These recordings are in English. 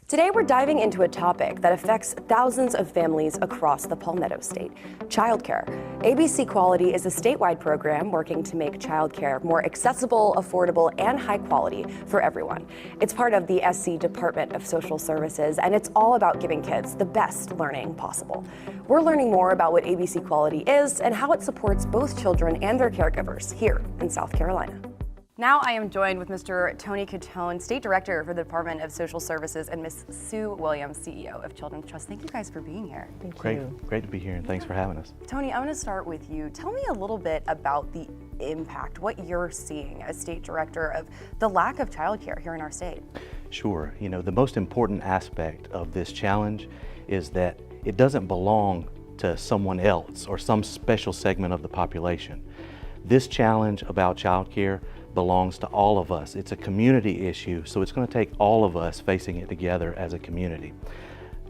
Today we're diving into a topic that affects thousands of families across the Palmetto State, childcare. ABC Quality is a statewide program working to make childcare more accessible, affordable, and high quality for everyone. It's part of the SC Department of Social Services, and it's all about giving kids the best learning possible. We're learning more about what ABC Quality is and how it supports both children and their caregivers here in South Carolina. Now I am joined with Mr. Tony Catone, State Director for the Department of Social Services, and Ms. Sue Williams, CEO of Children's Trust. Thank you guys for being here. Thank you. Great to be here, and thanks for having us. Tony, I'm going to start with you. Tell me a little bit about the impact, what you're seeing as State Director of the lack of childcare here in our state. Sure. You know, the most important aspect of this challenge is that it doesn't belong to someone else or some special segment of the population. This challenge about childcare belongs to all of us. It's a community issue, so it's going to take all of us facing it together as a community.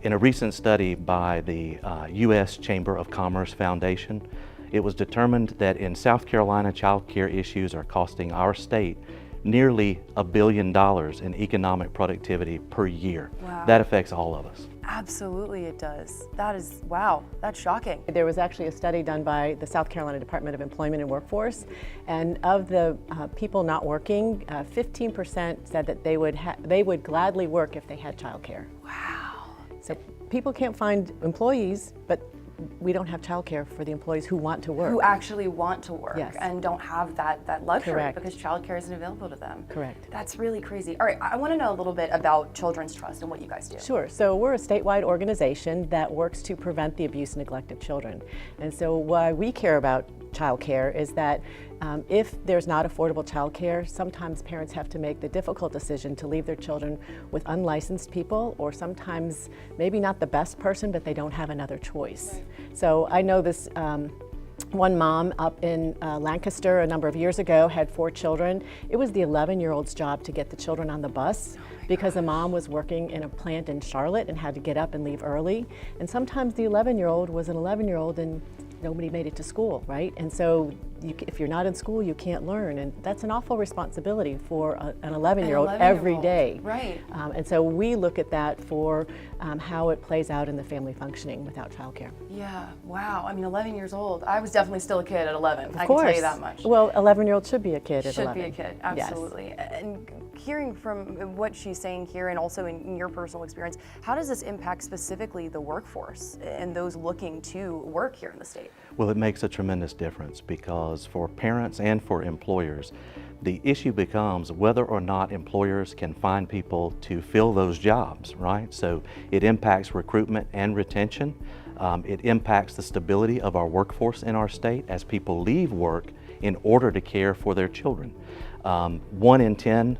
In a recent study by the U.S. Chamber of Commerce Foundation, it was determined that in South Carolina, child care issues are costing our state nearly $1 billion in economic productivity per year. Wow. That affects all of us. Absolutely it does. That is, wow, that's shocking. There was actually a study done by the South Carolina Department of Employment and Workforce, and of the people not working, 15% said that they would gladly work if they had childcare. Wow. So people can't find employees, but we don't have childcare for the employees who want to work. Who actually want to work. Yes. And don't have that luxury. Correct. Because childcare isn't available to them. Correct. That's really crazy. All right, I want to know a little bit about Children's Trust and what you guys do. Sure. So we're a statewide organization that works to prevent the abuse and neglect of children. And so why we care about child care is that if there's not affordable child care, sometimes parents have to make the difficult decision to leave their children with unlicensed people, or sometimes maybe not the best person, but they don't have another choice. Right. So I know this one mom up in Lancaster a number of years ago had 4 children. It was the 11-year-old's job to get the children on the bus because the mom was working in a plant in Charlotte and had to get up and leave early. And sometimes the 11-year-old was an 11-year-old and nobody made it to school, right? And so if you're not in school, you can't learn, and that's an awful responsibility for an 11-year-old every day. Right. And so we look at that for how it plays out in the family functioning without childcare. Yeah, wow. I mean, 11 years old. I was definitely still a kid at 11. Of I course. can tell you that much. Well, 11-year-old should be a kid at 11. Should be a kid, absolutely. Yes. And hearing from what she's saying here, and also in your personal experience, how does this impact specifically the workforce and those looking to work here in the state? Well, it makes a tremendous difference, because for parents and for employers, the issue becomes whether or not employers can find people to fill those jobs, right? So it impacts recruitment and retention. It impacts the stability of our workforce in our state as people leave work in order to care for their children. 1 in 10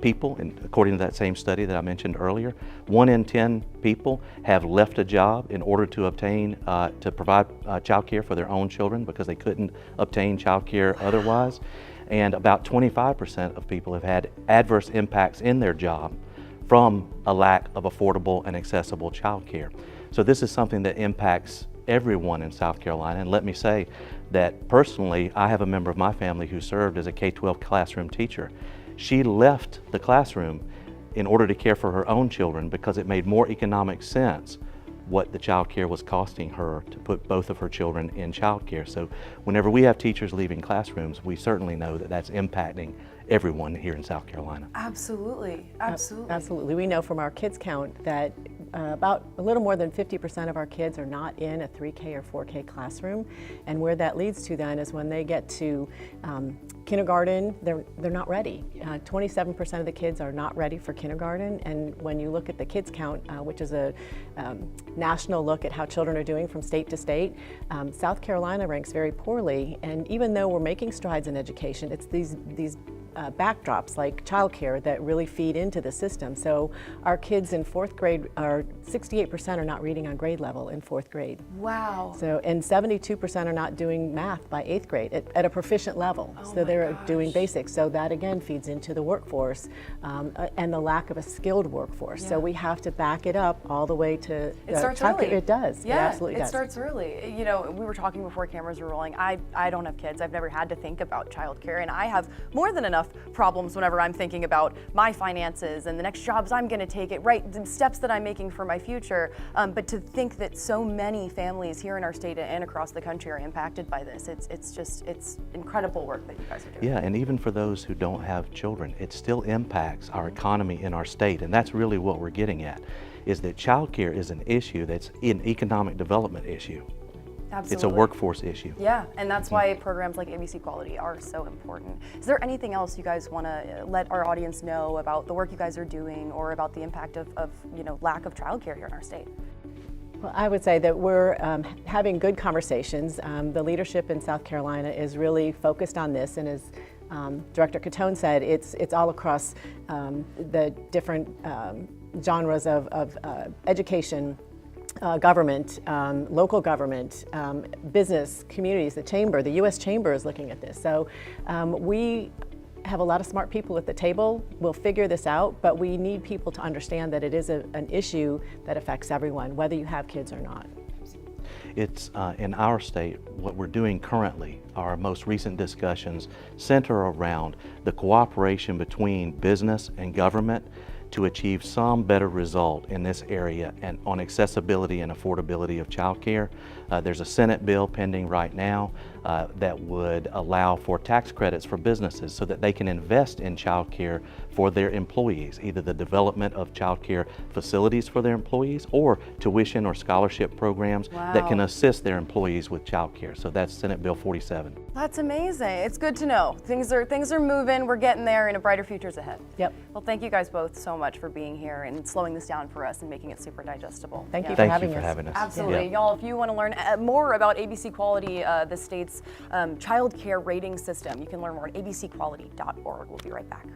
people, and according to that same study that I mentioned earlier, 1 in 10 people have left a job in order to obtain, to provide child care for their own children because they couldn't obtain child care otherwise. And about 25% of people have had adverse impacts in their job from a lack of affordable and accessible child care. So this is something that impacts everyone in South Carolina. And let me say that personally, I have a member of my family who served as a K-12 classroom teacher. She left the classroom in order to care for her own children because it made more economic sense what the child care was costing her to put both of her children in child care. So whenever we have teachers leaving classrooms, we certainly know that that's impacting everyone here in South Carolina. Absolutely, absolutely. Absolutely. We know from our kids count that about a little more than 50% of our kids are not in a 3K or 4K classroom, and where that leads to then is when they get to kindergarten, they're not ready. 27% of the kids are not ready for kindergarten, and when you look at the kids count, which is a national look at how children are doing from state to state, South Carolina ranks very poorly, and even though we're making strides in education, it's these backdrops like childcare that really feed into the system. So our kids in 4th grade are 68% are not reading on grade level in 4th grade. Wow. So, and 72% are not doing math by 8th grade at a proficient level. Oh so they're gosh. doing basics. So that again feeds into the workforce and the lack of a skilled workforce. Yeah. So we have to back it up all the way to it starts childcare. early. It does. Yeah, it absolutely does. It starts early. You know, we were talking before cameras were rolling. I don't have kids. I've never had to think about childcare, and I have more than enough enough problems whenever I'm thinking about my finances and the next jobs I'm going to take, the steps that I'm making for my future. But to think that so many families here in our state and across the country are impacted by this, it's incredible work that you guys are doing. Yeah, and even for those who don't have children, it still impacts our economy in our state, and that's really what we're getting at, is that childcare is an issue that's an economic development issue. Absolutely. It's a workforce issue. Yeah, and that's why programs like ABC Quality are so important. Is there anything else you guys want to let our audience know about the work you guys are doing or about the impact of lack of childcare here in our state? Well, I would say that we're having good conversations. The leadership in South Carolina is really focused on this, and as Director Catone said, it's all across the different genres of education, government, local government, business, communities, the chamber, the U.S. Chamber is looking at this. So we have a lot of smart people at the table. We'll figure this out, but we need people to understand that it is an issue that affects everyone, whether you have kids or not. It's in our state, what we're doing currently, our most recent discussions center around the cooperation between business and government to achieve some better result in this area and on accessibility and affordability of childcare. There's a Senate bill pending right now that would allow for tax credits for businesses so that they can invest in childcare for their employees, either the development of childcare facilities for their employees or tuition or scholarship programs that can assist their employees with childcare. So that's Senate Bill 47. That's amazing. It's good to know. Things are moving, we're getting there, and a brighter future's ahead. Yep. Well, thank you guys both so much for being here and slowing this down for us and making it super digestible. Thank you for Thank having you for us. having us. Absolutely. Yeah. Y'all, if you want to learn more about ABC Quality, the state's child care rating system, you can learn more at abcquality.org. We'll be right back.